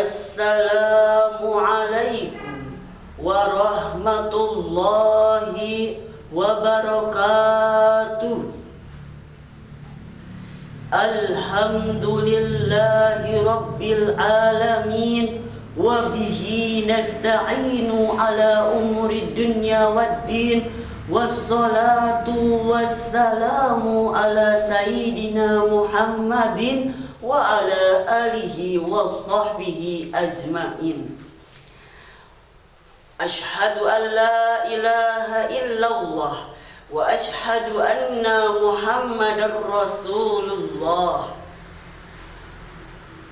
Assalamualaikum warahmatullahi wabarakatuh. Alhamdulillahi rabbil alamin, wa bihi nasta'inu ala umuri dunya waddin, wassalatu wassalamu ala sayyidina Muhammadin wa ala alihi wa sahbihi ajma'in. Ashhadu an la ilaha illallah wa ashhadu anna Muhammadar Rasulullah.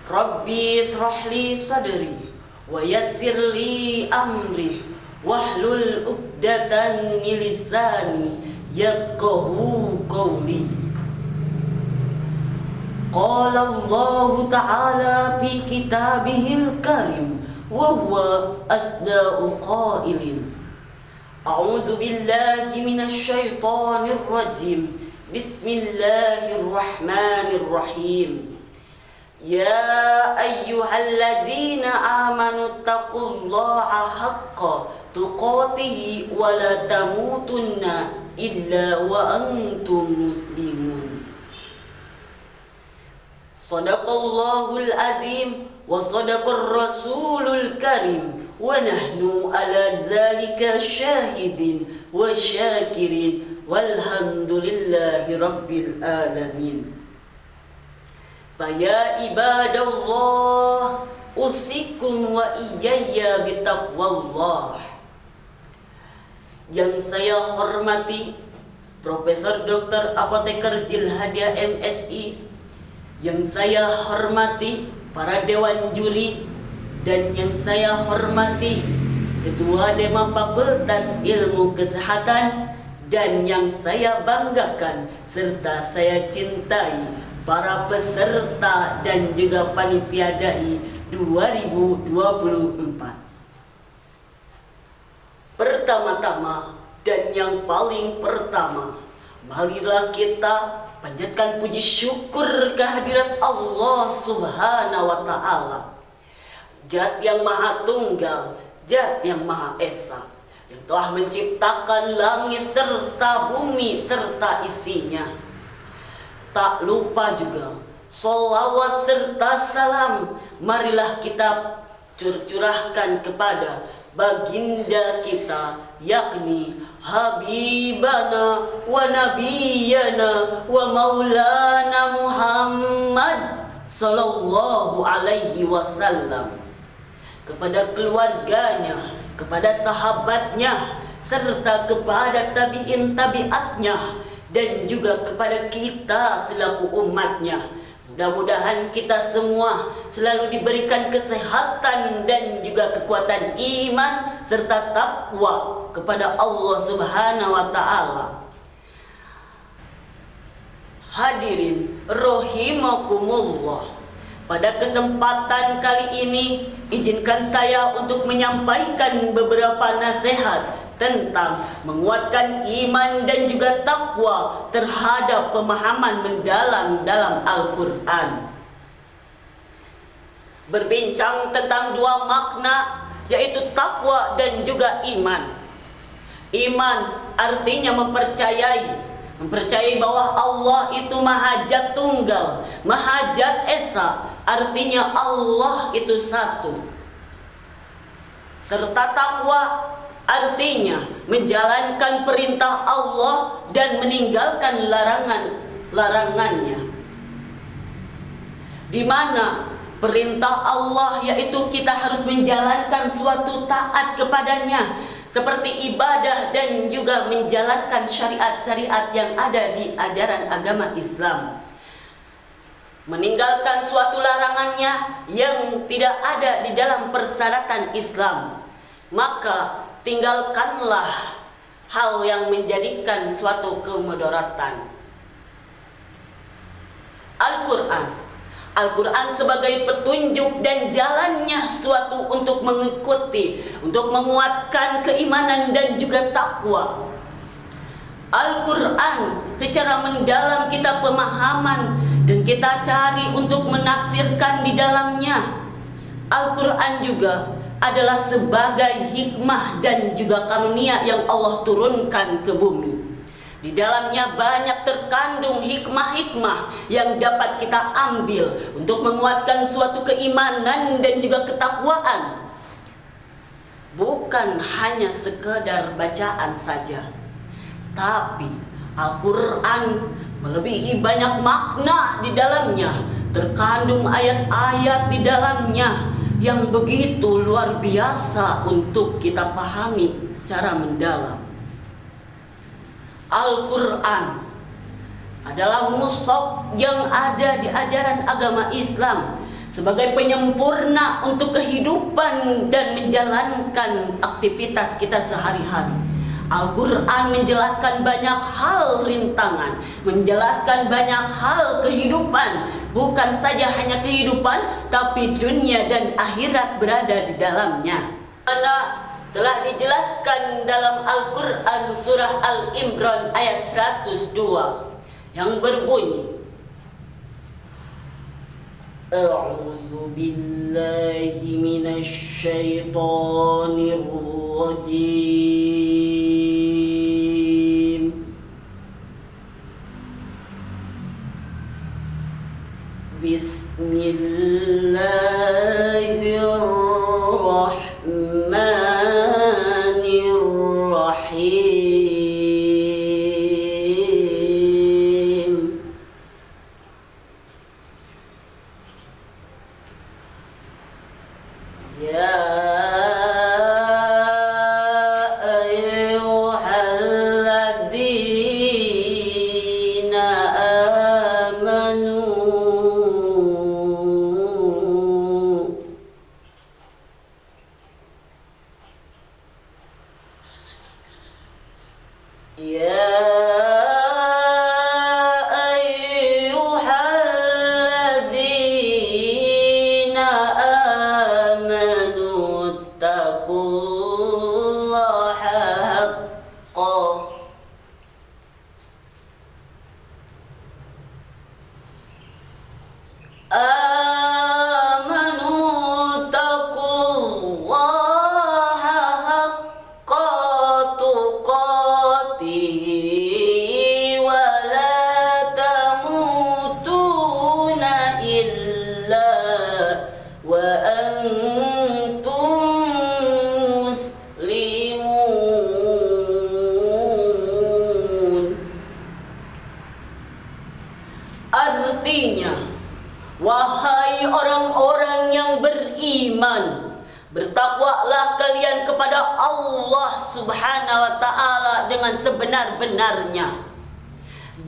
Rabbi israh li sadri wa yassir li amri wahlul 'uqdatan min lisani yafqahu qawli. Qala Allah Ta'ala fi kitabihil karim wa huwa asdaqu qailin. A'udzu billahi minasy syaithanir rajim. Bismillahirrahmanirrahim. Ya ayyuhalladzina amanu taqullaha haqqa tuqatih wa la tamutunna illa wa antum muslimun. Sadaqallahul azim wa sadaqar rasulul karim wa nahnu ala zalika syahidin wa syakirin walhamdulillahi rabbil alamin. Faya ibadallah usikum wa iyaya bitaqwallah. Yang saya hormati Profesor Dr. Apoteker Jilhadia MSI, yang saya hormati para dewan juri, dan yang saya hormati Ketua Dema Fakultas Ilmu Kesehatan, dan yang saya banggakan serta saya cintai para peserta dan juga panitia DAI 2024. Pertama-tama dan yang paling pertama, marilah kita panjatkan puji syukur kehadirat Allah Subhanahu wa Ta'ala, Zat yang Maha Tunggal, Zat yang Maha Esa, yang telah menciptakan langit serta bumi serta isinya. Tak lupa juga sholawat serta salam marilah kita curahkan kepada baginda kita, yakni Habibana wa Nabiyana wa Maulana Muhammad sallallahu alaihi wasallam, kepada keluarganya, kepada sahabatnya, serta kepada tabi'in tabi'atnya, dan juga kepada kita selaku umatnya. Mudah-mudahan kita semua selalu diberikan kesehatan dan juga kekuatan iman serta takwa kepada Allah Subhanahu wa Ta'ala. Hadirin rahimakumullah, pada kesempatan kali ini izinkan saya untuk menyampaikan beberapa nasihat tentang menguatkan iman dan juga takwa terhadap pemahaman mendalam dalam Al-Quran. Berbincang tentang dua makna, yaitu takwa dan juga iman. Iman artinya mempercayai bahwa Allah itu Maha Zat Tunggal, Maha Zat Esa, artinya Allah itu satu. Serta takwa artinya menjalankan perintah Allah dan meninggalkan larangannya. Di mana perintah Allah yaitu kita harus menjalankan suatu taat kepadanya, seperti ibadah dan juga menjalankan syariat-syariat yang ada di ajaran agama Islam. Meninggalkan suatu larangannya yang tidak ada di dalam persyaratan Islam, maka tinggalkanlah hal yang menjadikan suatu kemudaratan. Al-Quran sebagai petunjuk dan jalannya suatu untuk mengikuti, untuk menguatkan keimanan dan juga takwa. Al-Quran secara mendalam kita pemahaman dan kita cari untuk menafsirkan di dalamnya. Al-Quran juga adalah sebagai hikmah dan juga karunia yang Allah turunkan ke bumi. Di dalamnya banyak terkandung hikmah-hikmah yang dapat kita ambil untuk menguatkan suatu keimanan dan juga ketakwaan. Bukan hanya sekedar bacaan saja, tapi Al-Quran melebihi banyak makna di dalamnya. Terkandung ayat-ayat di dalamnya yang begitu luar biasa untuk kita pahami secara mendalam. Al-Quran adalah mushaf yang ada di ajaran agama Islam sebagai penyempurna untuk kehidupan dan menjalankan aktivitas kita sehari-hari. Al-Quran menjelaskan banyak hal rintangan, menjelaskan banyak hal kehidupan, bukan saja hanya kehidupan, tapi dunia dan akhirat berada di dalamnya. Karena telah dijelaskan dalam Al-Quran surah Al-Imran ayat 102 yang berbunyi, A'udzu billahi minasy syaithanir rajim. Bismillahirrahmanirrahim. Ya ayyuhalladzina amanu Ya ayyuhalladzina amanu taqullaha haqqa amanu taqullaha haqqa tuqatihi wa la tamutuna illa wa antum muslimun. Artinya, wahai orang-orang yang beriman, bertakwalah kalian kepada Allah Subhanahu wa ta'ala dengan sebenar-benarnya,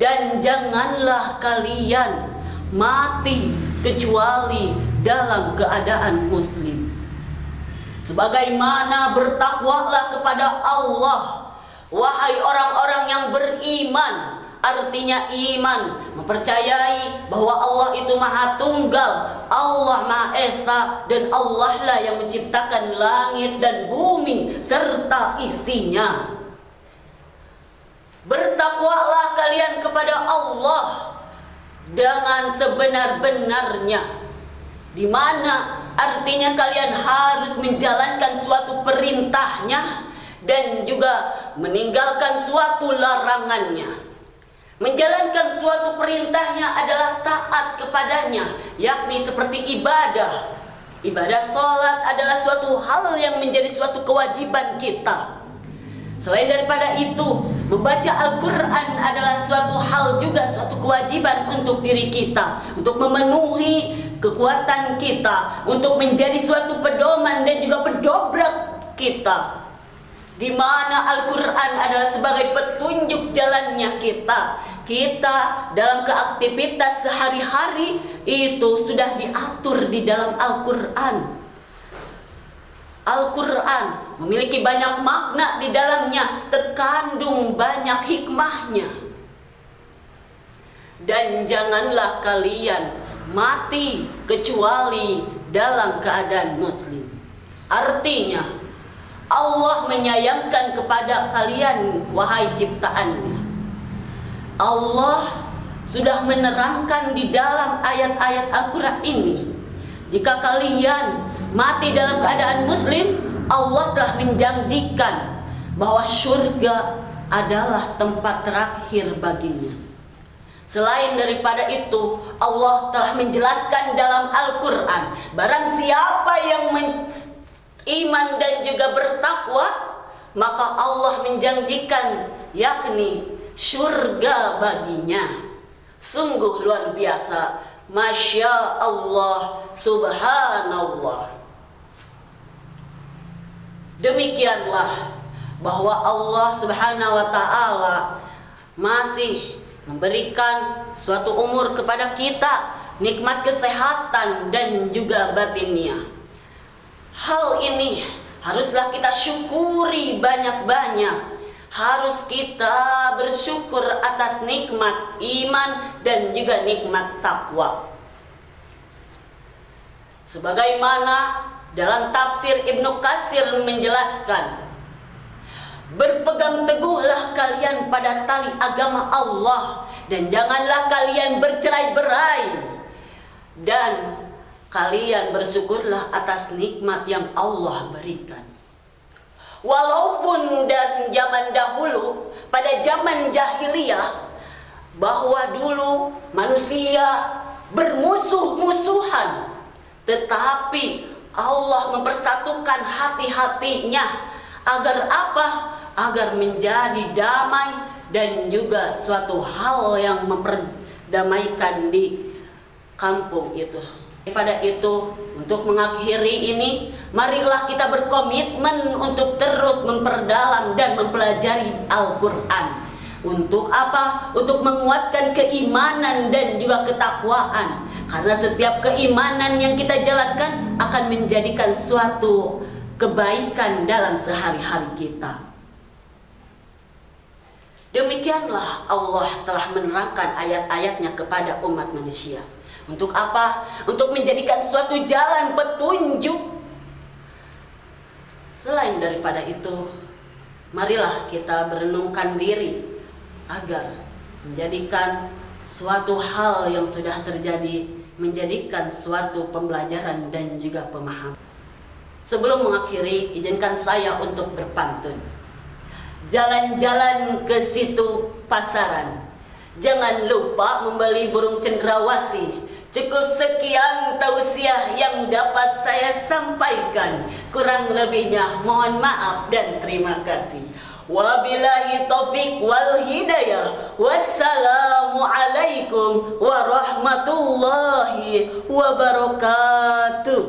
dan janganlah kalian mati kecuali dalam keadaan muslim. Sebagaimana bertakwalah kepada Allah, wahai orang-orang yang beriman. Artinya iman, mempercayai bahwa Allah itu Maha Tunggal, Allah Maha Esa, dan Allah lah yang menciptakan langit dan bumi serta isinya. Bertakwalah kalian kepada Allah dengan sebenar-benarnya, di mana artinya kalian harus menjalankan suatu perintahnya dan juga meninggalkan suatu larangannya. Menjalankan suatu perintahnya adalah taat kepadanya, yakni seperti ibadah. Ibadah sholat adalah suatu hal yang menjadi suatu kewajiban kita. Selain daripada itu, membaca Al-Quran adalah suatu hal juga, suatu kewajiban untuk diri kita, untuk memenuhi kekuatan kita, untuk menjadi suatu pedoman dan juga pendobrak kita, di mana Al-Quran adalah sebagai petunjuk jalannya kita. Kita dalam keaktivitas sehari-hari itu sudah diatur di dalam Al-Quran. Al-Quran memiliki banyak makna di dalamnya, terkandung banyak hikmahnya. Dan janganlah kalian mati kecuali dalam keadaan muslim. Artinya, Allah menyayangkan kepada kalian, wahai ciptaannya. Allah sudah menerangkan di dalam ayat-ayat Al-Quran ini, jika kalian mati dalam keadaan muslim, Allah telah menjanjikan bahwa surga adalah tempat terakhir baginya. Selain daripada itu, Allah telah menjelaskan dalam Al-Quran, barang siapa yang iman dan juga bertakwa, maka Allah menjanjikan yakni surga baginya. Sungguh luar biasa. Masya Allah, subhanallah. Demikianlah bahwa Allah subhanahu wa ta'ala masih memberikan suatu umur kepada kita, nikmat kesehatan dan juga batiniah. Hal ini haruslah kita syukuri banyak-banyak. Harus kita bersyukur atas nikmat iman dan juga nikmat takwa. Sebagaimana dalam tafsir Ibnu Katsir menjelaskan, berpegang teguhlah kalian pada tali agama Allah dan janganlah kalian bercerai-berai, dan kalian bersyukurlah atas nikmat yang Allah berikan. Walaupun dan zaman dahulu, pada zaman jahiliyah, bahwa dulu manusia bermusuh-musuhan, tetapi Allah mempersatukan hati-hatinya. Agar apa? Agar menjadi damai dan juga suatu hal yang memperdamaikan di kampung itu. Pada itu, untuk mengakhiri ini, marilah kita berkomitmen untuk terus memperdalam dan mempelajari Al-Quran. Untuk apa? Untuk menguatkan keimanan dan juga ketakwaan. Karena setiap keimanan yang kita jalankan akan menjadikan suatu kebaikan dalam sehari-hari kita. Demikianlah Allah telah menerangkan ayat-ayatnya kepada umat manusia. Untuk apa? Untuk menjadikan suatu jalan petunjuk. Selain daripada itu, marilah kita berenungkan diri agar menjadikan suatu hal yang sudah terjadi menjadikan suatu pembelajaran dan juga pemahaman. Sebelum mengakhiri, izinkan saya untuk berpantun. Jalan-jalan ke situ pasaran, jangan lupa membeli burung cendrawasih. Cukup sekian tausiah yang dapat saya sampaikan. Kurang lebihnya mohon maaf dan terima kasih. Wabillahi taufiq wal hidayah. Wassalamu alaikum warahmatullahi wabarakatuh.